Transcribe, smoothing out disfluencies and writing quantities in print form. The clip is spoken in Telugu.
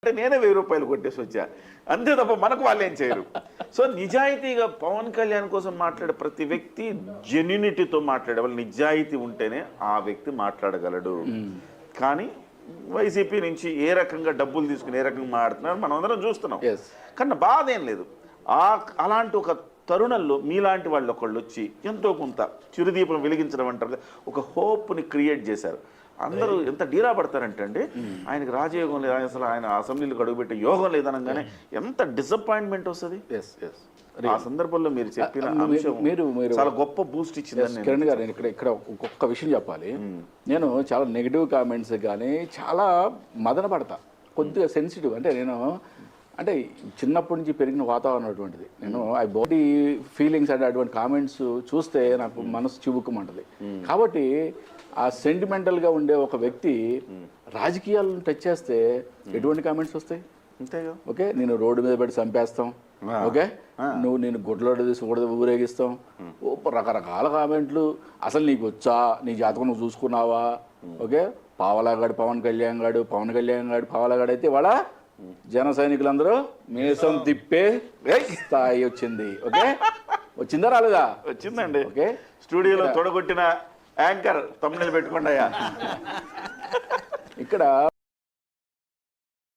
అంటే నేనే 1000 రూపాయలు కొట్టేసి వచ్చా, అంతే తప్ప మనకు వాళ్ళు ఏం చేయరు. సో నిజాయితీగా పవన్ కళ్యాణ్ కోసం మాట్లాడే ప్రతి వ్యక్తి జెన్యునిటీతో మాట్లాడే వాళ్ళు, నిజాయితీ ఉంటేనే ఆ వ్యక్తి మాట్లాడగలడు. కానీ వైసీపీ నుంచి ఏ రకంగా డబ్బులు తీసుకుని ఏ రకంగా మాట్లాడుతున్నారు మనం అందరం చూస్తున్నాం. కానీ బాధ ఏం లేదు. అలాంటి ఒక తరుణంలో మీలాంటి వాళ్ళు ఒకళ్ళు వచ్చి ఎంతో కొంత చిరుదీపం వెలిగించడం అంటారు, ఒక హోప్ని క్రియేట్ చేశారు. అందరూ ఎంత డీలా పడతారంటే అండి, ఆయనకి రాజయోగం లేదు, అసలు ఆయన అసెంబ్లీలో గడుగుపెట్టే యోగం లేదనగానే ఎంత డిసప్పాయింట్మెంట్ వస్తుంది. ఆ సందర్భంలో మీరు చెప్పిన అంశం చాలా గొప్ప బూస్ట్ ఇచ్చింది. కిరణ్ గారు, నేను ఇక్కడ ఒక్క విషయం చెప్పాలి. నేను చాలా నెగిటివ్ కామెంట్స్ కానీ చాలా మదన పడతా, కొద్దిగా సెన్సిటివ్. అంటే నేను అంటే చిన్నప్పటి నుంచి పెరిగిన వాతావరణం అటువంటిది. నేను బాడీ ఫీలింగ్స్ అంటే అటువంటి కామెంట్స్ చూస్తే నాకు మనసు చివుక్కుమంటది. కాబట్టి ఆ సెంటిమెంటల్గా ఉండే ఒక వ్యక్తి రాజకీయాలను టచ్ చేస్తే ఎటువంటి కామెంట్స్ వస్తాయి? ఓకే, నేను రోడ్డు మీద పెట్టి చంపేస్తాం, ఓకే, నేను గుడ్లోడ తీసి ఊరేగిస్తాం, రకరకాల కామెంట్లు. అసలు నీకు వచ్చా, నీ జాతకం నువ్వు చూసుకున్నావా? ఓకే, పావలాగాడు పవన్ కళ్యాణ్ గాడు పావలాగాడు అయితే వాళ్ళ జన సైనికులందరూ మీసం తిప్పే స్థాయి వచ్చింది. ఓకే, వచ్చిందా రాలేదా? వచ్చిందండి. ఓకే, స్టూడియోలో తొడగొట్టిన యాంకర్ తమ్ముళ్ళు పెట్టుకోండి అయ్యా. ఇక్కడ